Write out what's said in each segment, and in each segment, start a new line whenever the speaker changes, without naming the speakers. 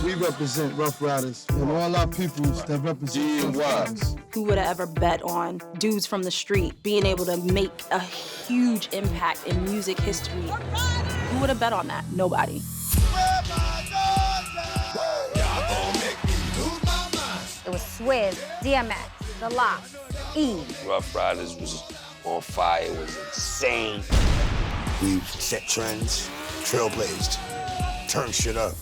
We represent Ruff Ryders and all our peoples that represent DMX.
Who would have ever bet on dudes from the street being able to make a huge impact in music history? Who would have bet on that? Nobody.
It was Swizz, DMX, The Lock, E.
Ruff Ryders was on fire. It was insane.
We've set trends, trailblazed, turned shit up.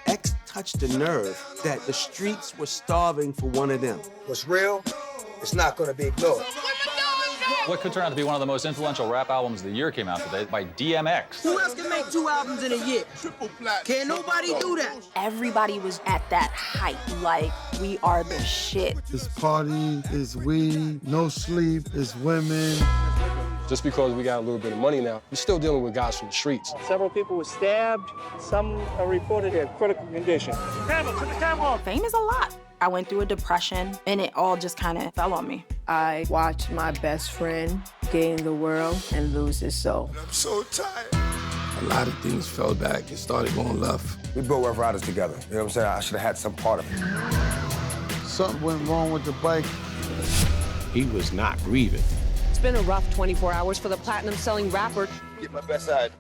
X touched the nerve that the streets were starving for one of them.
What's real, it's not gonna be ignored.
What could turn out to be one of the most influential rap albums of the year came out today by DMX.
Who else can make 2 albums in a year? Can't nobody do that.
Everybody was at that height, like, we are the shit.
It's party, it's weed, no sleep, it's women.
Just because we got a little bit of money now, we're still dealing with guys from the streets.
Several people were stabbed. Some are reported in critical condition.
Fame is a lot. I went through a depression, and it all just kind of fell on me.
I watched my best friend gain the world and lose his soul.
I'm so tired.
A lot of things fell back. It started going left.
We built Ruff Ryders together. You know what I'm saying? I should have had some part of it.
Something went wrong with the bike.
He was not grieving.
It's been a rough 24 hours for the platinum-selling rapper.
Get my best side.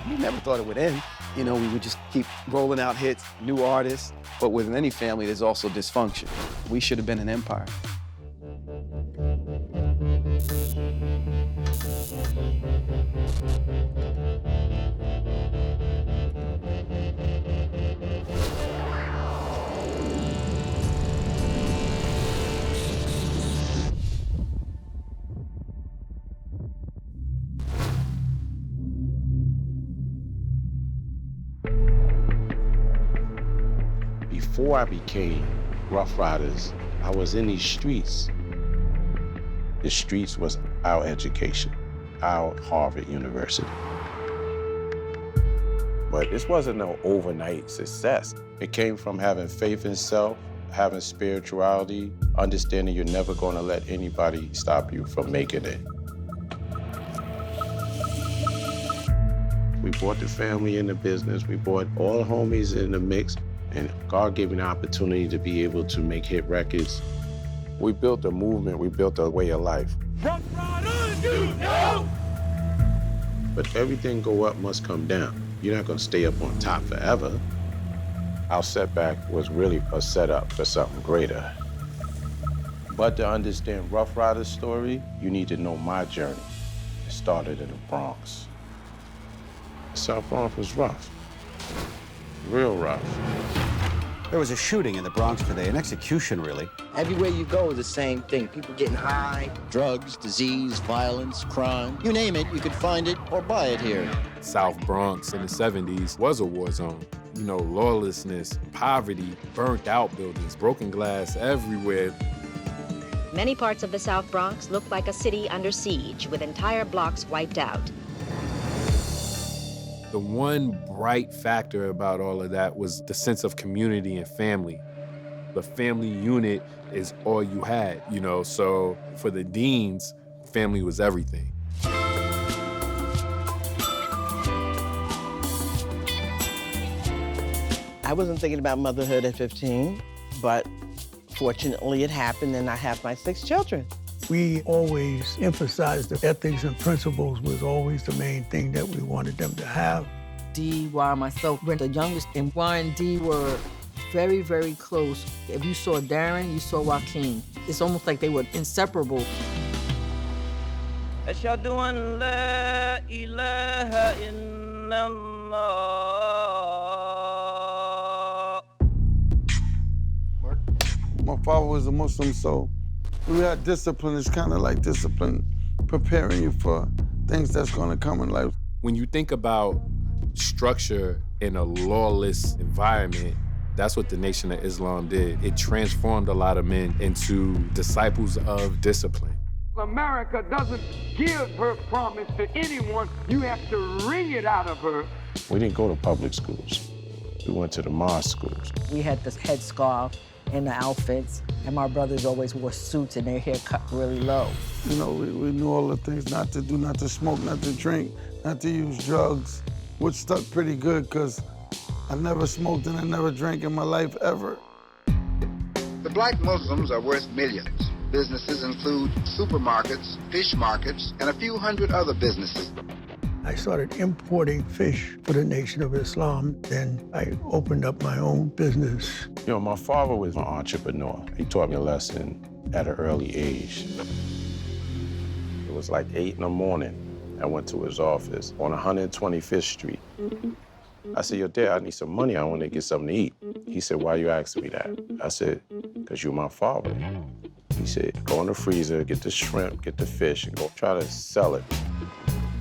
We never thought it would end. You know, we would just keep rolling out hits, new artists. But within any family, there's also dysfunction. We should have been an empire.
Before I became Ruff Ryders, I was in these streets. The streets was our education, our Harvard University. But this wasn't no overnight success. It came from having faith in self, having spirituality, understanding you're never gonna let anybody stop you from making it. We brought the family in the business, we brought all the homies in the mix, and God gave me the opportunity to be able to make hit records. We built a movement, we built a way of life.
Ruff Ryders, you know!
But everything go up must come down. You're not gonna stay up on top forever. Our setback was really a setup for something greater. But to understand Ruff Ryders' story, you need to know my journey. It started in the Bronx. South Bronx was rough, real rough.
There was a shooting in the Bronx today, an execution, really.
Everywhere you go, the same thing. People getting high. Drugs, disease, violence, crime. You name it, you could find it or buy it here.
South Bronx in the 70s was a war zone. You know, lawlessness, poverty, burnt out buildings, broken glass everywhere.
Many parts of the South Bronx look like a city under siege, with entire blocks wiped out.
The one bright factor about all of that was the sense of community and family. The family unit is all you had, you know, so for the Deans, family was everything.
I wasn't thinking about motherhood at 15, but fortunately it happened and I have my 6 children.
We always emphasized the ethics and principles was always the main thing that we wanted them to have.
D, Y, myself, we're the youngest, and Y and D were very, very close. If you saw Darren, you saw Joaquin. It's almost like they were inseparable.
Ashhadu an la ilaha illallah.
My father was a Muslim, so we had discipline. It's kind of like discipline preparing you for things that's going to come in life.
When you think about structure in a lawless environment, that's what the Nation of Islam did. It transformed a lot of men into disciples of discipline.
America doesn't give her promise to anyone. You have to wring it out of her.
We didn't go to public schools. We went to the mosque schools.
We had this headscarf in the outfits. And my brothers always wore suits and their hair cut really low.
You know, we knew all the things not to do, not to smoke, not to drink, not to use drugs, which stuck pretty good because I never smoked and I never drank in my life ever.
The black Muslims are worth millions. Businesses include supermarkets, fish markets, and a few hundred other businesses.
I started importing fish for the Nation of Islam. Then I opened up my own business.
You know, my father was an entrepreneur. He taught me a lesson at an early age. It was like 8 in the morning. I went to his office on 125th Street. I said, yo, Dad, I need some money. I want to get something to eat. He said, why you asking me that? I said, because you're my father. He said, go in the freezer, get the shrimp, get the fish, and go try to sell it.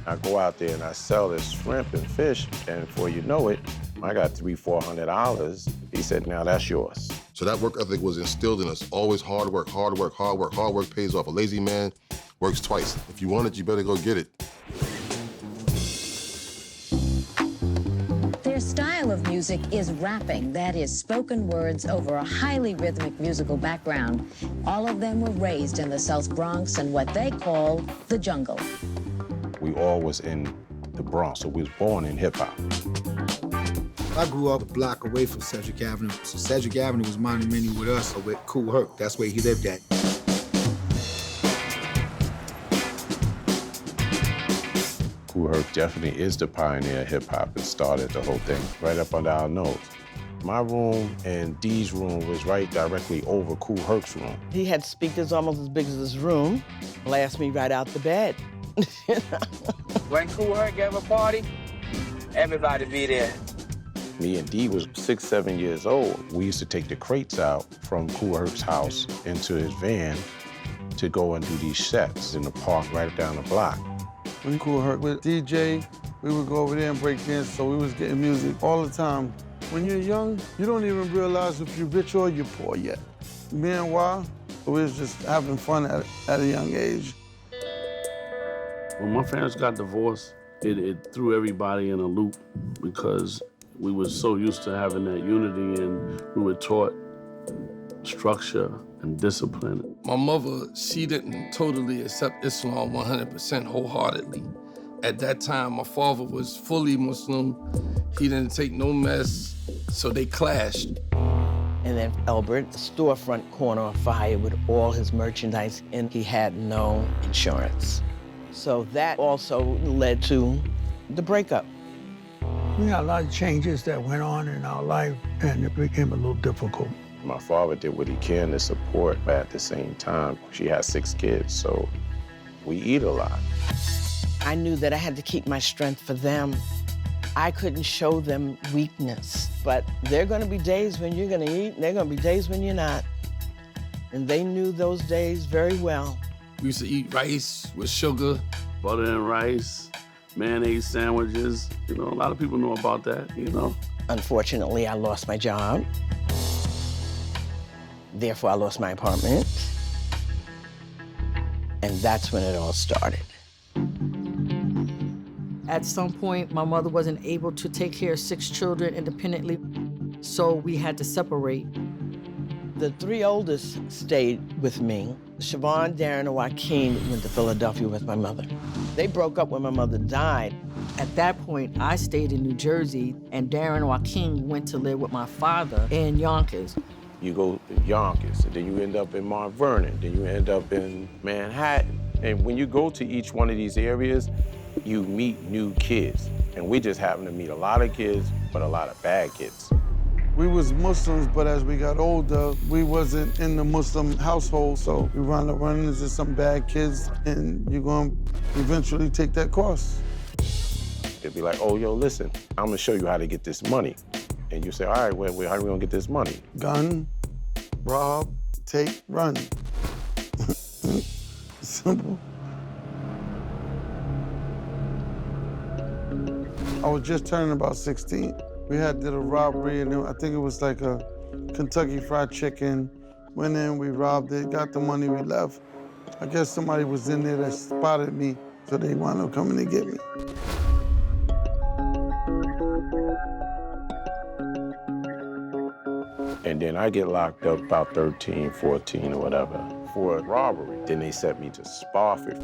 I go out there and I sell this shrimp and fish, and before you know it, I got $300-400. He said, now that's yours.
So that work ethic was instilled in us. Always hard work, hard work, hard work. Hard work pays off. A lazy man works twice. If you want it, you better go get it.
Their style of music is rapping, that is, spoken words over a highly rhythmic musical background. All of them were raised in the South Bronx in what they call the jungle.
We all was in the Bronx, so we was born in hip-hop.
I grew up a block away from Cedric Avenue, so Cedric Avenue was monumental with us, so with Kool Herc, that's where he lived at.
Kool Herc definitely is the pioneer of hip-hop and started the whole thing right up under our nose. My room and Dee's room was right directly over Kool Herc's room.
He had speakers almost as big as this room, blast me right out the bed.
When Kool Herc gave a party, everybody be there.
Me and Dee was 6, 7 years old. We used to take the crates out from Kool Herc's house into his van to go and do these sets in the park right down the block.
When Kool Herc with DJ, we would go over there and break dance, so we was getting music all the time. When you're young, you don't even realize if you're rich or you're poor yet. Me and Waah, we was just having fun at a young age.
When my parents got divorced, it threw everybody in a loop because we were so used to having that unity and we were taught structure and discipline.
My mother, she didn't totally accept Islam 100% wholeheartedly. At that time, my father was fully Muslim. He didn't take no mess, so they clashed.
And then Albert, the storefront corner on fire with all his merchandise, and he had no insurance. So that also led to the breakup.
We had a lot of changes that went on in our life, and it became a little difficult.
My father did what he can to support, but at the same time, she had 6 kids, so we eat a lot.
I knew that I had to keep my strength for them. I couldn't show them weakness, but there are gonna be days when you're gonna eat, and there are gonna be days when you're not. And they knew those days very well.
We used to eat rice with sugar.
Butter and rice, mayonnaise sandwiches. You know, a lot of people know about that, you know.
Unfortunately, I lost my job. Therefore, I lost my apartment. And that's when it all started. At some point, my mother wasn't able to take care of 6 children independently, so we had to separate. The 3 oldest stayed with me. Siobhan, Darren, and Joaquin went to Philadelphia with my mother. They broke up when my mother died. At that point, I stayed in New Jersey, and Darren and Joaquin went to live with my father in Yonkers.
You go to Yonkers, and then you end up in Mount Vernon, then you end up in Manhattan. And when you go to each one of these areas, you meet new kids. And we just happen to meet a lot of kids, but a lot of bad kids.
We was Muslims, but as we got older, we wasn't in the Muslim household, so we wound up running into some bad kids, and you're gonna eventually take that course.
They'd be like, oh, yo, listen, I'm gonna show you how to get this money. And you say, all right, well, how are we gonna get this money?
Gun, rob, take, run. Simple. I was just turning about 16. We had did a robbery, and I think it was like a Kentucky Fried Chicken. Went in, we robbed it, got the money, we left. I guess somebody was in there that spotted me, so they wound up coming to get me.
And then I get locked up about 13, 14 or whatever for a robbery. Then they set me to Spofford.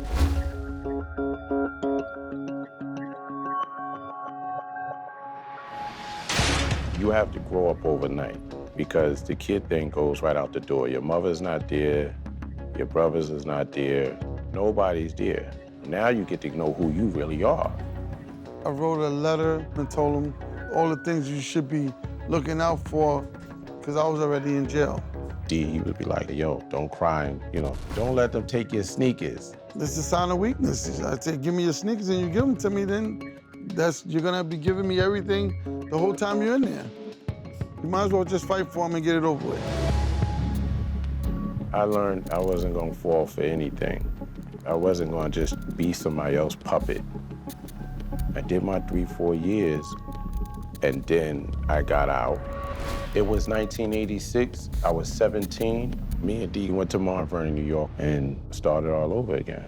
You have to grow up overnight because the kid thing goes right out the door. Your mother's not there, your brothers is not there, nobody's there. Now you get to know who you really are.
I wrote a letter and told him all the things you should be looking out for because I was already in jail.
He would be like, yo, don't cry, and, don't let them take your sneakers.
This is a sign of weakness. I say, give me your sneakers and you give them to me, then you're gonna be giving me everything the whole time you're in there. You might as well just fight for them and get it over with.
I learned I wasn't gonna fall for anything. I wasn't gonna just be somebody else's puppet. I did my 3-4 years, and then I got out. It was 1986, I was 17. Me and Dee went to Mount Vernon, New York, and started all over again.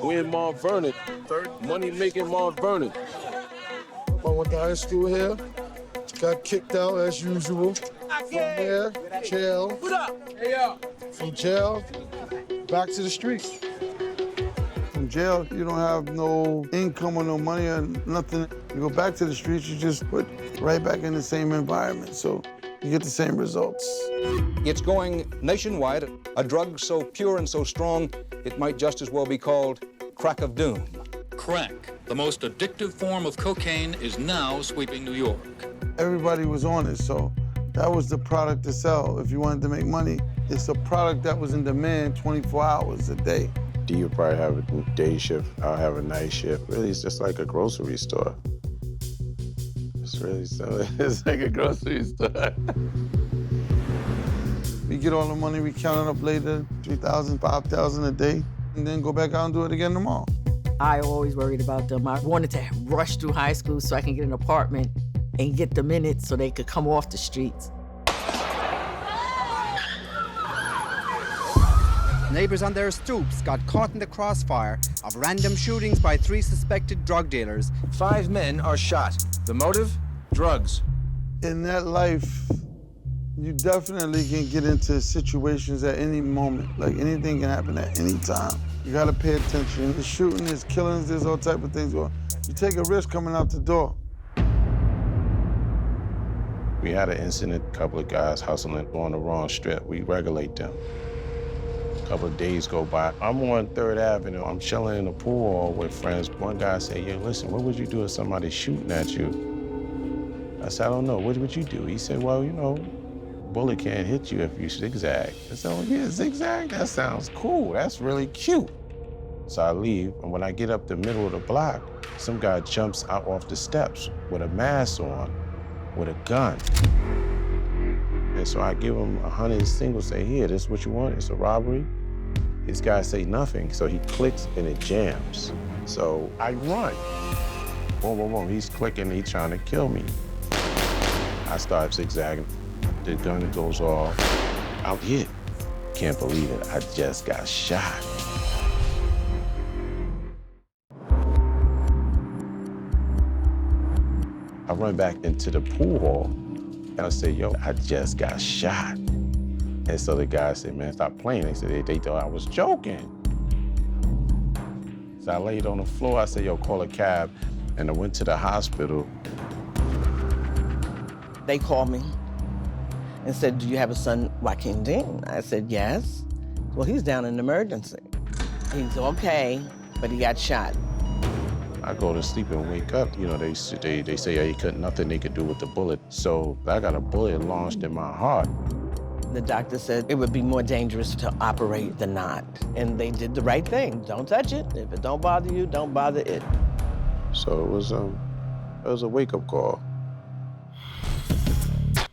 We in Mount Vernon, money-making Mount Vernon. I went to high school here, got kicked out as usual. From there, jail. From jail, back to the streets.
From jail, you don't have no income or no money or nothing. You go back to the streets, you just put right back in the same environment, so you get the same results.
It's going nationwide, a drug so pure and so strong, it might just as well be called crack of doom.
Crack, the most addictive form of cocaine, is now sweeping New York.
Everybody was on it, so that was the product to sell. If you wanted to make money, it's a product that was in demand 24 hours a day.
Dee would probably have a day shift, I'll have a night shift. Really, it's just like a grocery store. It's really so, it's like a grocery store.
We get all the money, we count it up later, 3,000, 5,000 a day, and then go back out and do it again tomorrow.
I always worried about them. I wanted to rush through high school so I can get an apartment and get them in it so they could come off the streets.
Neighbors on their stoops got caught in the crossfire of random shootings by 3 suspected drug dealers.
5 men are shot. The motive? Drugs.
In that life, you definitely can get into situations at any moment. Like anything can happen at any time. You gotta pay attention. There's shooting, there's killings, there's all type of things. You take a risk coming out the door.
We had an incident, a couple of guys hustling on the wrong strip. We regulate them. A couple of days go by. I'm on 3rd Avenue. I'm chilling in the pool hall with friends. One guy said, yo, listen, what would you do if somebody's shooting at you? I said, I don't know. What would you do? He said, well, bullet can't hit you if you zigzag. I said, oh, yeah, zigzag? That sounds cool. That's really cute. So I leave, and when I get up the middle of the block, some guy jumps out off the steps with a mask on, with a gun. And so I give him 100 singles, say, here, this is what you want, it's a robbery. This guy say nothing, so he clicks and it jams. So I run. Boom, boom, boom, he's clicking, he's trying to kill me. I start zigzagging, the gun goes off, I'm hit. Can't believe it, I just got shot. I run back into the pool hall, and I say, yo, I just got shot. And so the guy said, man, stop playing. They said they thought I was joking. So I laid on the floor, I said, yo, call a cab. And I went to the hospital.
They called me and said, do you have a son, Joaquin Dean? I said, yes. Well, he's down in emergency. He's okay, but he got shot.
I go to sleep and wake up. They say nothing they could do with the bullet. So I got a bullet launched in my heart.
The doctor said it would be more dangerous to operate than not. And they did the right thing. Don't touch it. If it don't bother you, don't bother it.
So it was a wake-up call.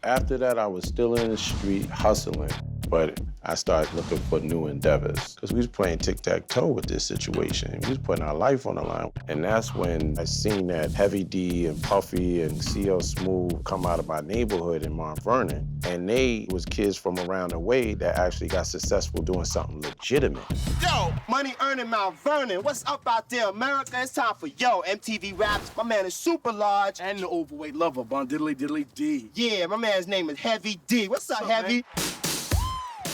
After that, I was still in the street hustling, but I started looking for new endeavors because we was playing tic-tac-toe with this situation. We was putting our life on the line. And that's when I seen that Heavy D and Puffy and CL Smooth come out of my neighborhood in Mount Vernon. And they was kids from around the way that actually got successful doing something legitimate.
Yo, money earning Mount Vernon. What's up out there, America? It's time for MTV Raps. My man is super large.
And the overweight lover, Bon Diddly Diddly D.
Yeah, my man's name is Heavy D. What's up, Heavy?
Man?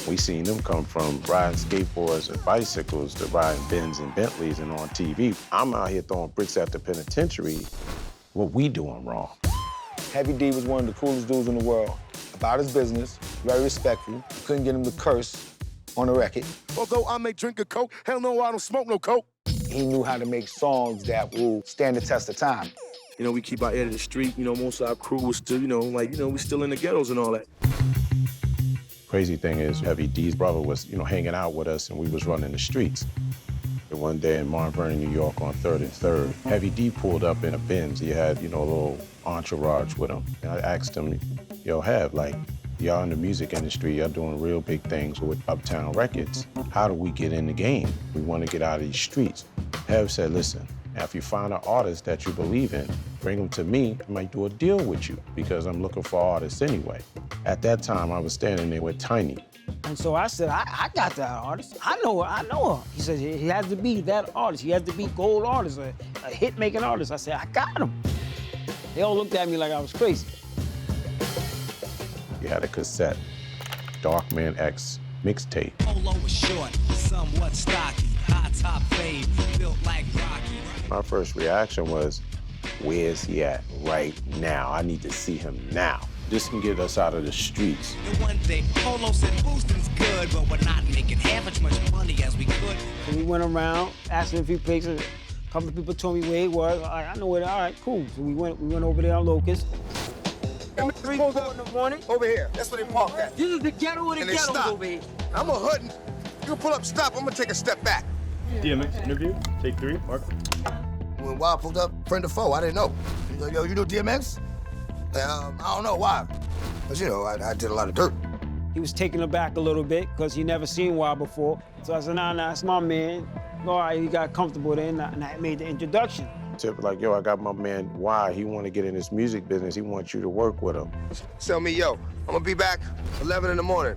We seen them come from riding skateboards and bicycles to riding Benz and Bentleys and on TV. I'm out here throwing bricks at the penitentiary. What we doing wrong?
Heavy D was one of the coolest dudes in the world. About his business, very respectful. You couldn't get him to curse on a record.
Although I may drink a Coke, hell no, I don't smoke no Coke.
He knew how to make songs that will stand the test of time.
You know, we keep our ear to the street. You know, most of our crew was still, we still in the ghettos and all that.
Crazy thing is, Heavy D's brother was, hanging out with us and we was running the streets. And one day in Mount Vernon, New York on 3rd and 3rd, Heavy D pulled up in a Benz. He had, a little entourage with him. And I asked him, yo, y'all in the music industry, y'all doing real big things with Uptown Records. How do we get in the game? We want to get out of these streets. Hev said, listen, if you find an artist that you believe in, bring them to me. I might do a deal with you because I'm looking for artists anyway. At that time, I was standing there with Tiny.
And so I said, I got that artist. I know her. He said, he has to be that artist. He has to be gold artist, a hit-making artist. I said, I got him. They all looked at me like I was crazy.
You had a cassette, Darkman X mixtape.
Polo was short, somewhat stocky, high top fade, built like Rocky.
My first reaction was, where's he at right now? I need to see him now. This can get us out of the streets.
And one day, Polo said boosting's good, but we're not making half as much money as we could.
So we went around, asking a few places. A couple of people told me where it was. I know where. All right, cool. So we went over there on Locust. 3, 4 in the morning.
Over here. That's where they parked at.
This is the ghetto of the ghettos over here.
I'm a hood. You can pull up, stop. I'm gonna take a step back.
DMX interview, take 3, Mark.
When Waah pulled up, friend or foe, I didn't know. He's like, yo, you know DMX? I don't know why. Because, I did a lot of dirt.
He was taken aback a little bit because he never seen Waah before. So I said, nah, it's my man. All right, he got comfortable then, and I made the introduction.
Tip like, yo, I got my man Waah. He want to get in this music business. He wants you to work with him.
Tell me, yo, I'm gonna be back 11 in the morning.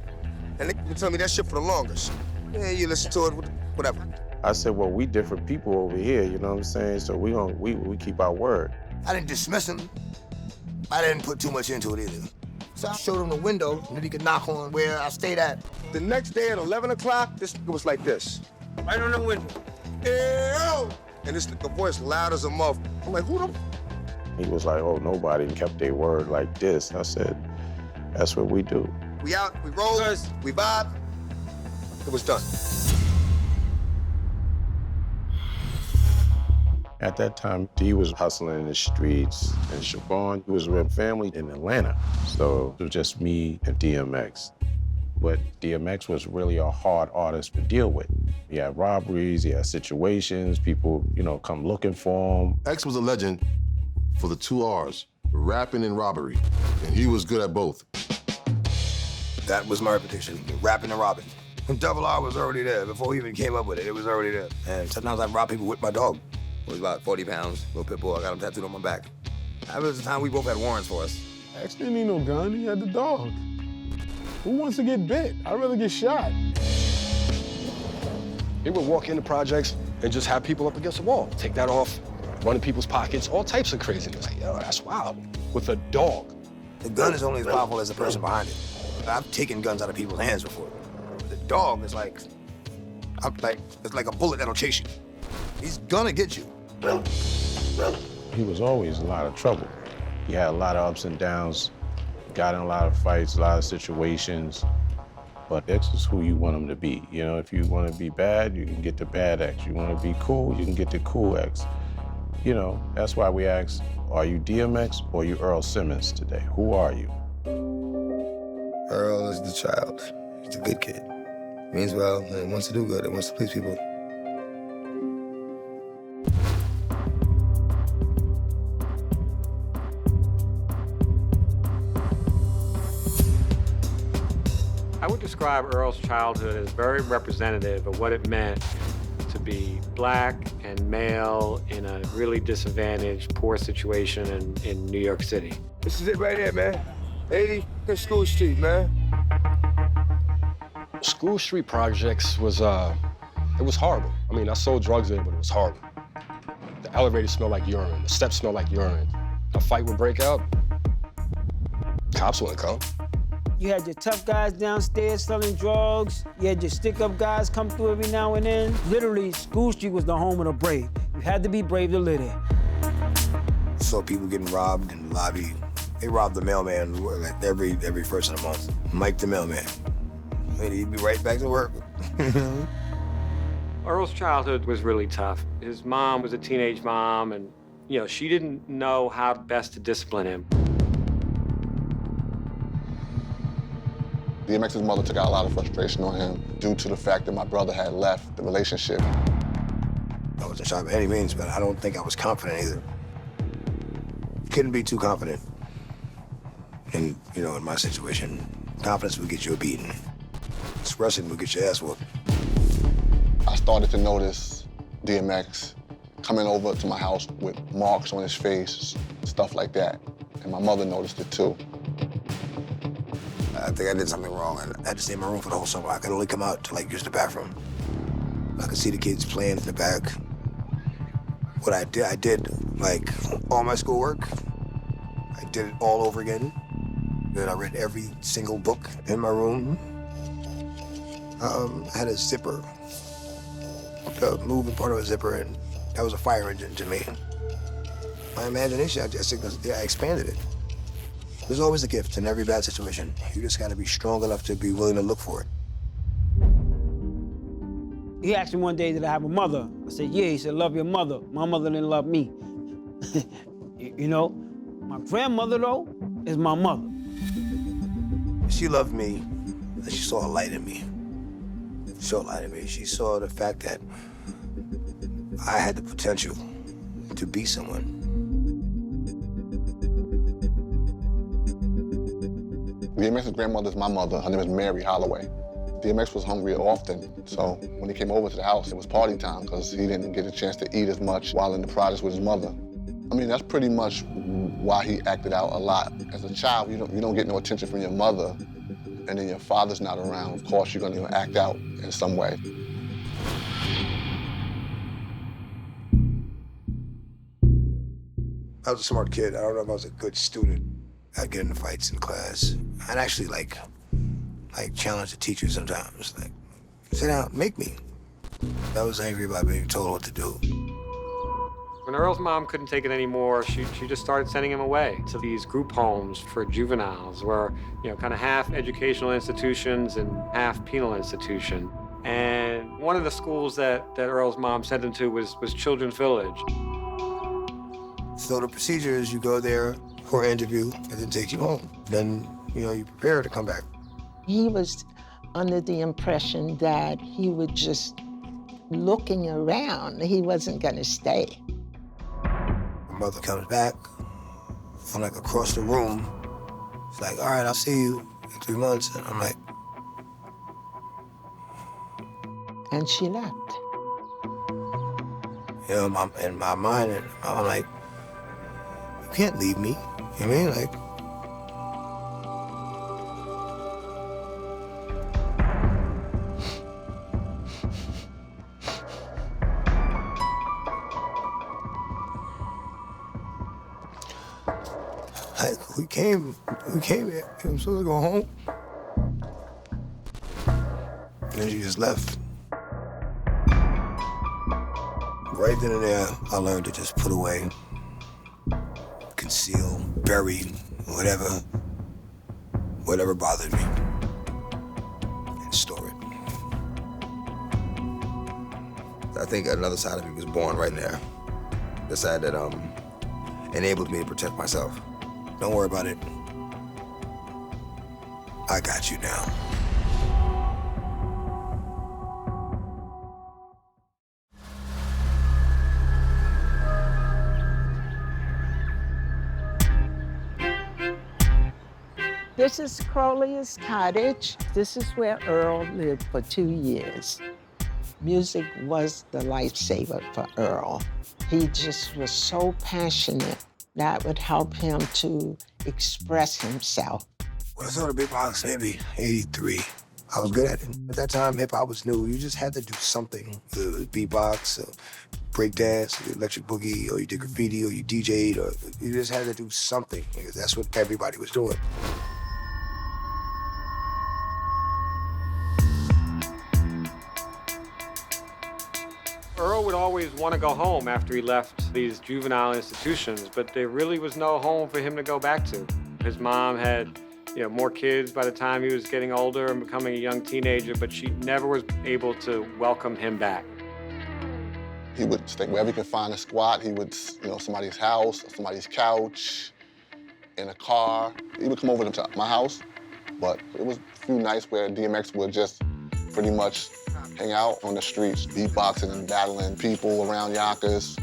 And they can tell me that shit for the longest. Yeah, you listen to it, whatever.
I said, well, we different people over here, you know what I'm saying? So we keep our word.
I didn't dismiss him. I didn't put too much into it either. So I showed him the window that he could knock on where I stayed at.
The next day at 11 o'clock, this nigga was like this.
Right on the window.
Ew! And this nigga voice loud as a muff. I'm like, who the?
He was like, oh, nobody kept their word like this. I said, that's what we do.
We out, we roll, we vibe. It was done.
At that time, D was hustling in the streets, and Siobhan was with family in Atlanta. So it was just me and DMX. But DMX was really a hard artist to deal with. He had robberies, he had situations, people, come looking for him.
X was a legend for the 2 R's, rapping and robbery. And he was good at both.
That was my reputation, rapping and robbing. And Double R was already there. Before we even came up with it, it was already there. And sometimes I'd rob people with my dog. He was about 40 pounds, little pit bull. I got him tattooed on my back. That was the time we both had warrants for us.
X didn't need no gun, he had the dog. Who wants to get bit? I'd rather get shot.
He would walk into projects and just have people up against the wall, take that off, run in people's pockets, all types of craziness. Like, yo, that's wild. With a dog.
The gun is only as powerful as the person behind it. I've taken guns out of people's hands before. The dog is it's like a bullet that'll chase you. He's gonna get you.
He was always in a lot of trouble. He had a lot of ups and downs, got in a lot of fights, a lot of situations. But X is who you want him to be. If you want to be bad, you can get the bad X. You want to be cool, you can get the cool X. That's why we ask, are you DMX or are you Earl Simmons today? Who are you?
Earl is the child. He's a good kid. Means well, and wants to do good, and wants to please people.
I would describe
describe Earl's childhood as very representative of what it meant to be black and male in a really disadvantaged, poor situation in New York City.
This is it right here, man. 80 School Street, man.
School Street projects was, it was horrible. I mean, I sold drugs there, but it was horrible. The elevator smelled like urine. The steps smelled like urine. A fight would break out. Cops wouldn't come.
You had your tough guys downstairs selling drugs. You had your stick-up guys come through every now and then. Literally, School Street was the home of the brave. You had to be brave to live there.
Saw people getting robbed in the lobby. They robbed the mailman like every first of the month. Mike the mailman. I mean, he'd be right back to work.
Earl's childhood was really tough. His mom was a teenage mom, and she didn't know how best to discipline him.
DMX's mother took out a lot of frustration on him due to the fact that my brother had left the relationship.
I wasn't shy by any means, but I don't think I was confident either. Couldn't be too confident. And, in my situation, confidence would get you a beating. Expressing would get your ass whooped.
I started to notice DMX coming over to my house with marks on his face, stuff like that. And my mother noticed it too.
I think I did something wrong. I had to stay in my room for the whole summer. I could only come out to use the bathroom. I could see the kids playing in the back. What I did all my schoolwork. I did it all over again. Then I read every single book in my room. I had a zipper, a moving part of a zipper, and that was a fire engine to me. My imagination, I expanded it. There's always a gift in every bad situation. You just gotta be strong enough to be willing to look for it.
He asked me one day, did I have a mother? I said, yeah. He said, love your mother. My mother didn't love me. My grandmother, though, is my mother.
She loved me, and she saw a light in me. She saw a light in me. She saw the fact that I had the potential to be someone.
DMX's grandmother's my mother. Her name is Mary Holloway. DMX was hungry often, so when he came over to the house, it was party time because he didn't get a chance to eat as much while in the projects with his mother. I mean, that's pretty much why he acted out a lot. As a child, you don't get no attention from your mother, and then your father's not around. Of course, you're gonna act out in some way.
I was a smart kid. I don't know if I was a good student. I'd get into fights in class. I'd actually challenge the teacher sometimes. Sit down, make me. I was angry about being told what to do.
When Earl's mom couldn't take it anymore, she just started sending him away to these group homes for juveniles where, kind of half educational institutions and half penal institution. And one of the schools that Earl's mom sent him to was Children's Village.
So the procedure is you go there for an interview and then take you home. Then, you prepare to come back.
He was under the impression that he was just looking around. He wasn't gonna stay.
My mother comes back. I'm across the room. It's all right, I'll see you in 3 months. And I'm like.
And she left.
In my mind, I'm like, you can't leave me. You know what I mean? We came here. I'm supposed to go home. And then she just left. Right then and there, I learned to just put away, conceal, bury, whatever bothered me, and store it. I think another side of me was born right there. The side that enabled me to protect myself. Don't worry about it. I got you now.
This is Crowley's cottage. This is where Earl lived for 2 years. Music was the lifesaver for Earl. He just was so passionate that would help him to express himself.
When I started beatbox, maybe 83. I was good at it. At that time, hip-hop was new. You just had to do something. Beatbox, breakdance, electric boogie, or you did graffiti, or you DJ'd, or you just had to do something, because that's what everybody was doing.
Earl would always want to go home after he left these juvenile institutions, but there really was no home for him to go back to. His mom had, more kids by the time he was getting older and becoming a young teenager, but she never was able to welcome him back.
He would stay wherever he could find a squat. He would, somebody's house, somebody's couch, in a car. He would come over to my house, but it was a few nights where DMX would just pretty much hang out on the streets, beatboxing and battling people around Yonkers.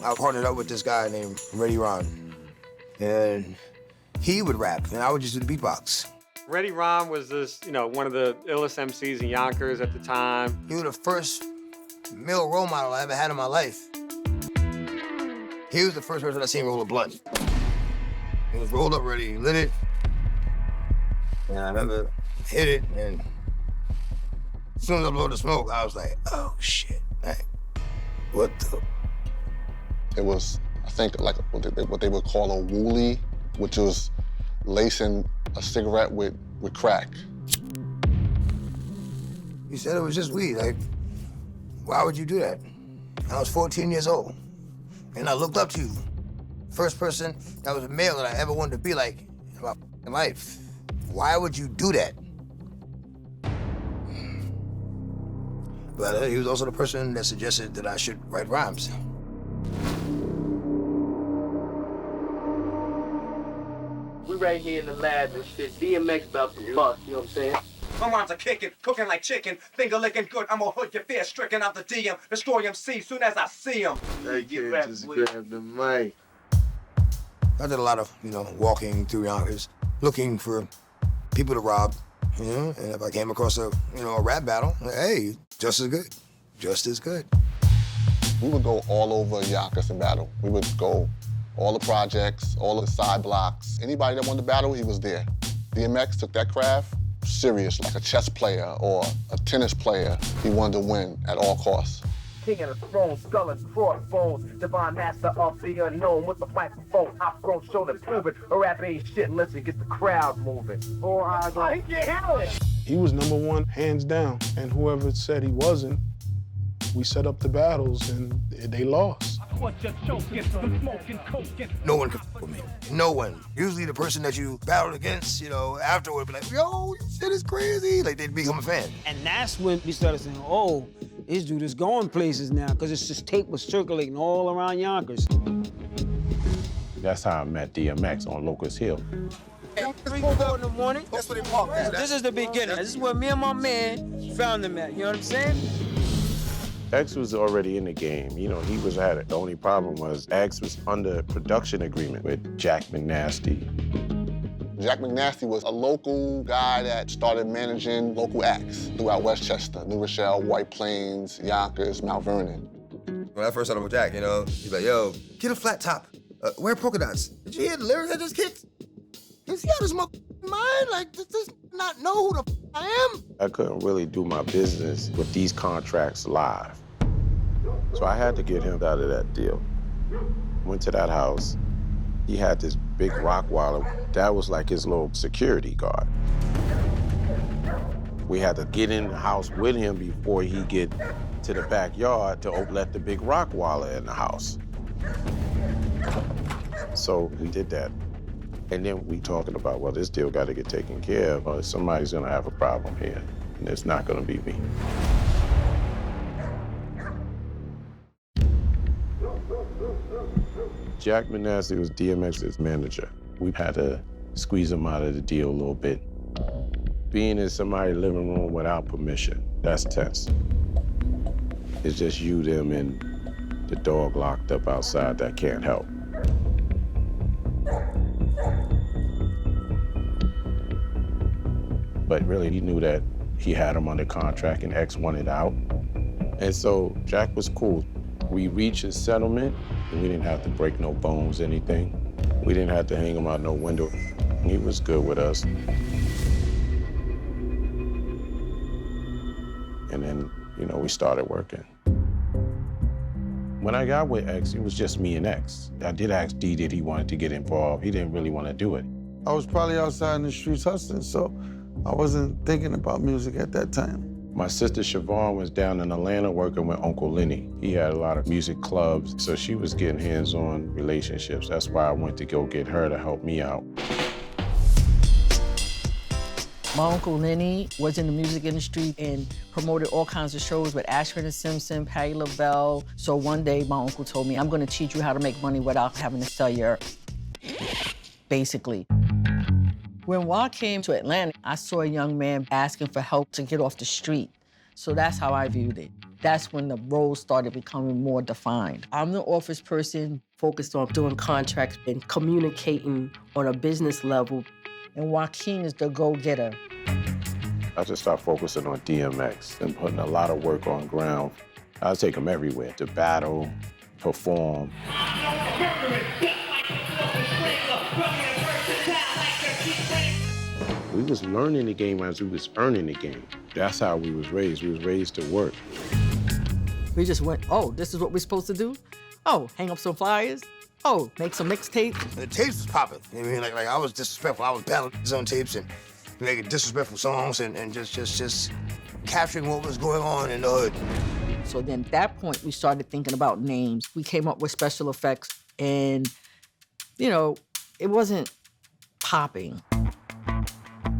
I partnered up with this guy named Reddy Ron, and he would rap, and I would just do the beatbox.
Reddy Ron was this, one of the illest MCs in Yonkers at the time.
He was the first male role model I ever had in my life. He was the first person I seen roll a blunt. He was rolled up ready, he lit it, and I remember hit it, and as soon as I blew the smoke, I was like, oh shit, like, what the?
It was, I think, like what they would call a wooly, which was lacing a cigarette with crack.
He said it was just weed, like, why would you do that? I was 14 years old, and I looked up to you. First person that was a male that I ever wanted to be like in my life. Why would you do that? But he was also the person that suggested that I should write rhymes.
We right here in the lab and shit. DMX about to bust, you know what I'm saying?
My rhymes are kicking, cooking like chicken, finger licking good. I'ma hood your fear stricken out the DM, destroy MC soon as I see him.
They can't just grab the mic.
I did a lot of, walking through Yonkers, looking for people to rob, and if I came across a rap battle, hey, just as good, just as good.
We would go all over Yonkers and battle. We would go all the projects, all the side blocks. Anybody that wanted to battle, he was there. DMX took that craft serious, like a chess player or a tennis player. He wanted to win at all costs.
King of the throne, skull and crossbones, divine master of the unknown with the microphone. I've grown shoulder proven, a rap ain't shit unless it gets the crowd moving. Or I can't handle it.
He was #1, hands down, and whoever said he wasn't, we set up the battles and they lost.
No one could with me. No one. Usually the person that you battled against, afterward be like, yo, this shit is crazy. Like, they'd become a fan.
And that's when we started saying, oh, this dude is going places now, because it's just tape was circulating all around Yonkers.
That's how I met DMX on Locust Hill.
3, 4 in the morning. That's what they parked. This is the beginning. This is where me and my man found him at. You know what I'm saying?
X was already in the game. He was at it. The only problem was X was under production agreement with Jack McNasty.
Jack McNasty was a local guy that started managing local acts throughout Westchester, New Rochelle, White Plains, Yonkers, Mount Vernon.
When I first started with Jack, he's like, yo, get a flat top, wear polka dots. Did you hear the lyrics I just kicked? Is he out of his mind? Like, does this not know who the I am?
I couldn't really do my business with these contracts live. So I had to get him out of that deal. Went to that house. He had this big rock wallet. That was like his little security guard. We had to get in the house with him before he get to the backyard to let the big rock wallet in the house. So we did that. And then we talking about, well, this deal got to get taken care of, or somebody's gonna have a problem here, and it's not gonna be me. Jack McNasty was DMX's manager. We had to squeeze him out of the deal a little bit. Being in somebody's living room without permission, that's tense. It's just you, them, and the dog locked up outside that can't help. But really, he knew that he had him under contract and X wanted out. And so Jack was cool. We reached a settlement, and we didn't have to break no bones, anything. We didn't have to hang him out no window. He was good with us. And then, you know, we started working. When I got with X, it was just me and X. I did ask D that he wanted to get involved. He didn't really want to do it.
I was probably outside in the streets hustling, so I wasn't thinking about music at that time.
My sister Siobhan was down in Atlanta working with Uncle Lenny. He had a lot of music clubs, so she was getting hands-on relationships. That's why I went to go get her to help me out.
My Uncle Lenny was in the music industry and promoted all kinds of shows with Ashford and Simpson, Patti LaBelle. So one day my uncle told me, I'm gonna teach you how to make money without having to sell your, basically. When Waah came to Atlanta, I saw a young man asking for help to get off the street. So that's how I viewed it. That's when the role started becoming more defined. I'm the office person focused on doing contracts and communicating on a business level. And Joaquin is the go-getter.
I just started focusing on DMX and putting a lot of work on ground. I'd take him everywhere, to battle, perform. We was learning the game as we was earning the game. That's how we was raised. We was raised to work.
We just went, oh, this is what we're supposed to do? Oh, hang up some flyers? Oh, make some mixtapes?
The tapes was popping. I mean, like I was disrespectful. I was battling on tapes and making disrespectful songs and just capturing what was going on in the hood.
So then at that point, we started thinking about names. We came up with special effects and, you know, it wasn't popping.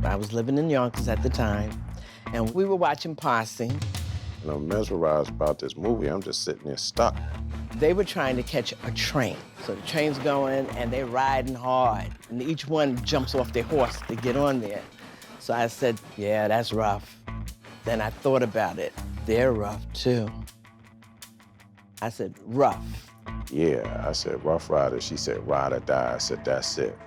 I was living in Yonkers at the time, and we were watching Posse.
And I'm mesmerized about this movie. I'm just sitting there stuck.
They were trying to catch a train. So the train's going, and they're riding hard. And each one jumps off their horse to get on there. So I said, yeah, that's rough. Then I thought about it. They're rough, too. I said, rough.
Yeah, I said, Ruff Ryders. She said, ride or die. I said, that's it.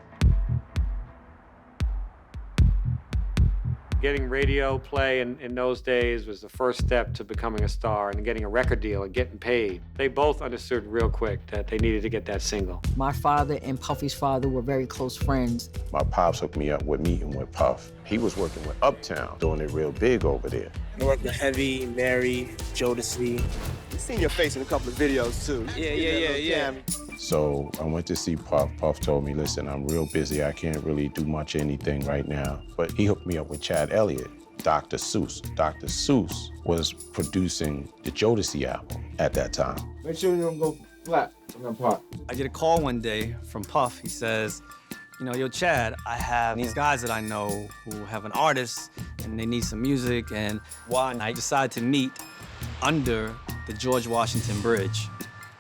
Getting radio play in those days was the first step to becoming a star and getting a record deal and getting paid. They both understood real quick that they needed to get that single.
My father and Puffy's father were very close friends.
My pops hooked me up with meeting with Puff. He was working with Uptown, doing it real big over there.
I worked with Heavy, Mary, Jodeci. I've seen your face in a couple of videos, too. Yeah.
So I went to see Puff. Puff told me, listen, I'm real busy. I can't really do much anything right now. But he hooked me up with Chad Elliott, Dr. Seuss. Dr. Seuss was producing the Jodeci album at that time.
Make sure you don't go flat on that part.
I get a call one day from Puff. He says, you know, yo, Chad, I have these guys that I know who have an artist and they need some music, and Waah and I decided to meet under the George Washington Bridge.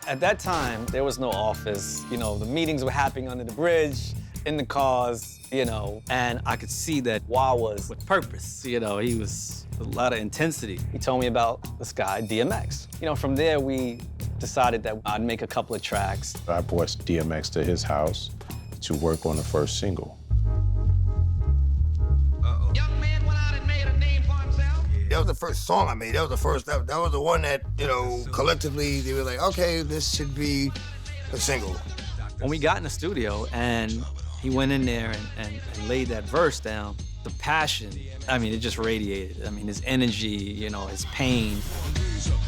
At that time, there was no office. You know, the meetings were happening under the bridge, in the cars, you know, and I could see that Waah was with purpose. You know, he was with a lot of intensity. He told me about this guy, DMX. You know, from there, we decided that I'd make a couple of tracks.
I brought DMX to his house to work on the first single.
That was the first song I made. That was the first, that was the one that, you know, collectively, they were like, okay, this should be a single.
When we got in the studio and he went in there and laid that verse down, the passion, I mean, it just radiated. I mean, his energy, you know, his pain.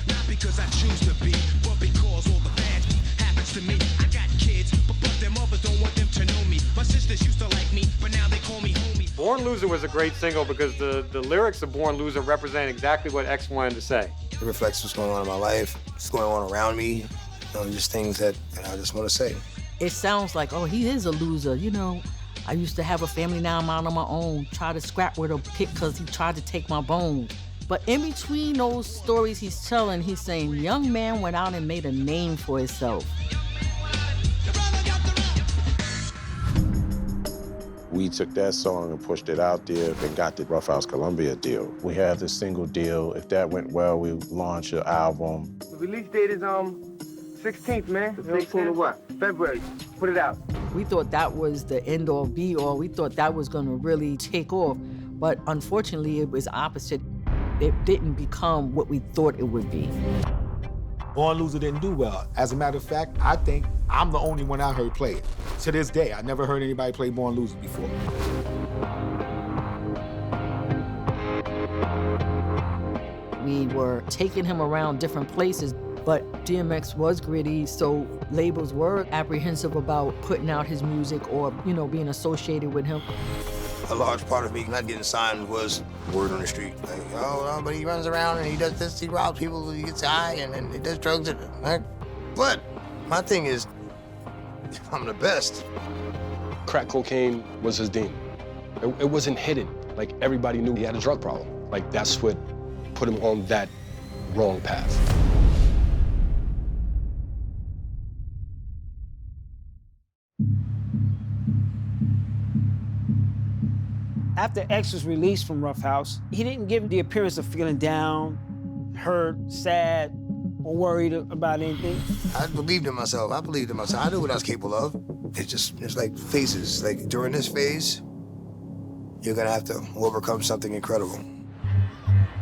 Not because I choose to be, but because all the bad happens to me. I got kids, but their mothers don't want them to know me. My sisters used to like me, but now they call me homie.
Born Loser was a great single because the lyrics of Born Loser represent exactly what X wanted to say.
It reflects what's going on in my life, what's going on around me, you know, just things that I just want to say.
It sounds like, oh, he is a loser, you know. I used to have a family, now I'm out on my own. Try to scrap with a pick because he tried to take my bones. But in between those stories he's telling, he's saying, young man went out and made a name for himself.
We took that song and pushed it out there and got the Ruff Ryders Columbia deal. We had the single deal. If that went well, we launched an album.
The release date is 16th, man. The 16th of what? February. Put it out.
We thought that was the end-all, be-all. We thought that was gonna really take off. But unfortunately, it was opposite. It didn't become what we thought it would be.
Born Loser didn't do well. As a matter of fact, I think I'm the only one I heard play it. To this day, I never heard anybody play Born Loser before.
We were taking him around different places, but DMX was gritty, so labels were apprehensive about putting out his music or, being associated with him.
A large part of me not getting signed was word on the street. Like, oh, but he runs around and he does this, he robs people, he gets high, and he does drugs. Right? But my thing is, I'm the best.
Crack cocaine was his demon. It wasn't hidden. Like, everybody knew he had a drug problem. Like, that's what put him on that wrong path.
After X was released from Rough House, he didn't give the appearance of feeling down, hurt, sad, or worried about anything.
I believed in myself. I knew what I was capable of. It's like phases. Like during this phase, you're gonna have to overcome something incredible.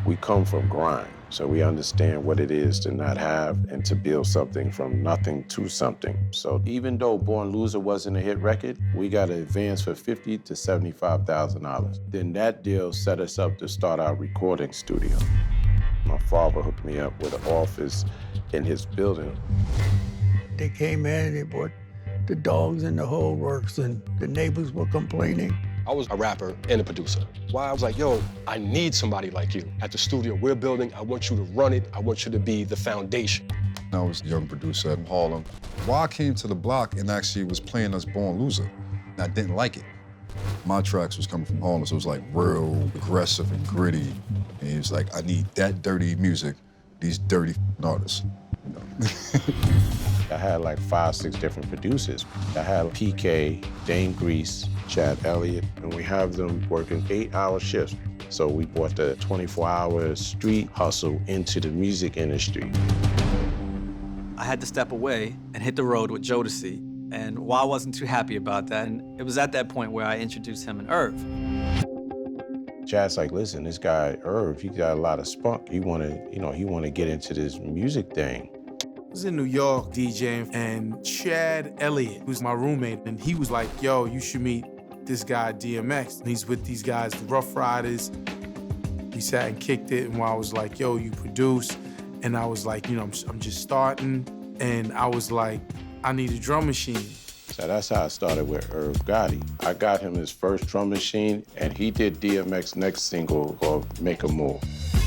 We come from grind, so we understand what it is to not have and to build something from nothing to something. So even though Born Loser wasn't a hit record, we got an advance for $50,000 to $75,000. Then that deal set us up to start our recording studio. My father hooked me up with an office in his building.
They came in, they brought the dogs and the whole works, and the neighbors were complaining.
I was a rapper and a producer. Why? I was like, yo, I need somebody like you. At the studio we're building, I want you to run it. I want you to be the foundation.
I was a young producer in Harlem. Waah came to the block and actually was playing us Born Loser. And I didn't like it. My tracks was coming from Harlem, so it was like real aggressive and gritty. And he was like, I need that dirty music, these dirty artists.
I had like 5, 6 different producers. I had PK, Dame Grease, Chad Elliott, and we have them working 8-hour shifts. So we brought the 24-hour street hustle into the music industry.
I had to step away and hit the road with Jodeci, and Waah wasn't too happy about that, and it was at that point where I introduced him and Irv.
Chad's like, listen, this guy, Irv, he got a lot of spunk. He wanna get into this music thing.
I was in New York DJing, and Chad Elliott, who's my roommate, and he was like, yo, you should meet this guy, DMX. And he's with these guys, the Ruff Ryders. We sat and kicked it, and I was like, yo, you produce. And I was like, I'm just starting. And I was like, I need a drum machine.
So that's how I started with Irv Gotti. I got him his first drum machine, and he did DMX's next single called Make a Move.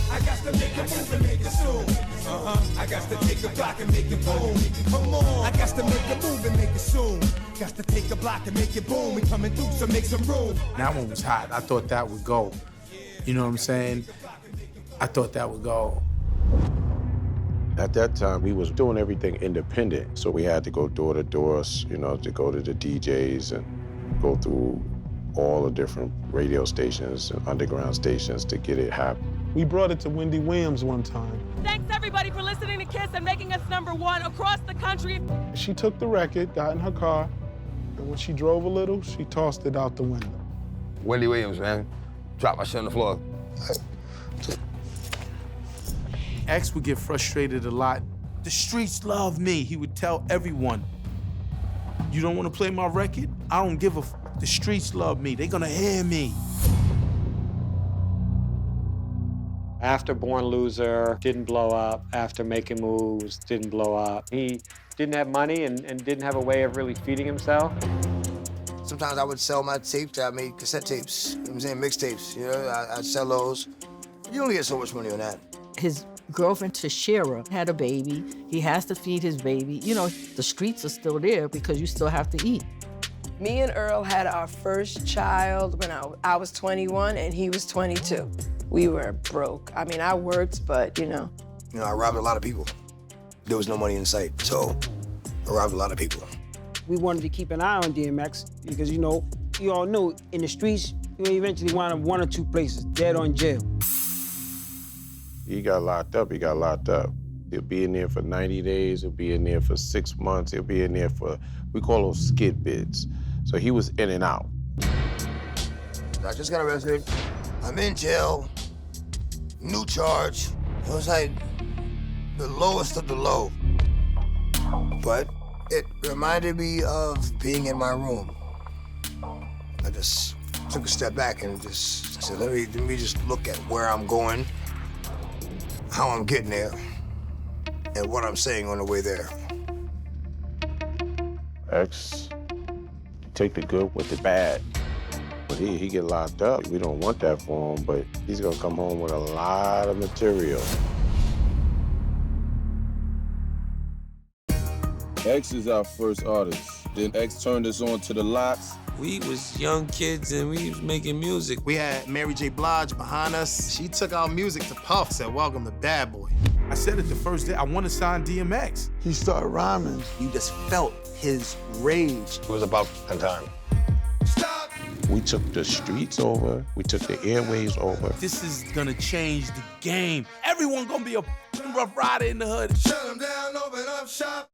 I got to make a move and make it soon. I got to take a block and make it boom. Come on. I got to make a move and make it soon. Got to take a block and make it boom. We coming through, so make some room.
That one was hot. I thought that would go. You know what I'm saying? I thought that would go.
At that time, we was doing everything independent. So we had to go door to door, to go to the DJs and go through all the different radio stations and underground stations to get it happening.
We brought it to Wendy Williams one time.
Thanks everybody for listening to Kiss and making us #1 across the country.
She took the record, got in her car, and when she drove a little, she tossed it out the window.
Wendy Williams, man. Dropped my shit on the floor.
X would get frustrated a lot. The streets love me, he would tell everyone. You don't want to play my record? I don't give a f. The streets love me, they're gonna hear me.
After Born Loser, didn't blow up. After Making Moves, didn't blow up. He didn't have money and didn't have a way of really feeding himself.
Sometimes I would sell my tapes. I made cassette tapes, you know what I'm saying, mixtapes. I'd sell those. You only get so much money on that.
His girlfriend, Tashira, had a baby. He has to feed his baby. The streets are still there because you still have to eat.
Me and Earl had our first child when I was 21 and he was 22. We were broke. I mean, I worked, but
I robbed a lot of people. There was no money in sight, so I robbed a lot of people.
We wanted to keep an eye on DMX because, you all know in the streets, you eventually wind up 1 or 2 places, dead or in jail.
He got locked up. He'll be in there for 90 days. He'll be in there for 6 months. He'll be in there for, we call those skid bids. So he was in and out.
I just got arrested. I'm in jail, new charge. It was like the lowest of the low. But it reminded me of being in my room. I just took a step back and just said, let me just look at where I'm going, how I'm getting there, and what I'm saying on the way there.
X, take the good with the bad. But he get locked up. We don't want that for him, but he's gonna come home with a lot of material.
X is our first artist. Then X turned us on to the Lots.
We was young kids and we was making music.
We had Mary J. Blige behind us. She took our music to Puff, said, welcome to Bad Boy.
I said it the first day, I want to sign DMX.
He started rhyming.
You just felt his rage.
It was about that time.
We took the streets over. We took the airwaves over.
This is gonna change the game. Everyone gonna be a Rough Rider in the hood.
Shut 'em down, open up shop.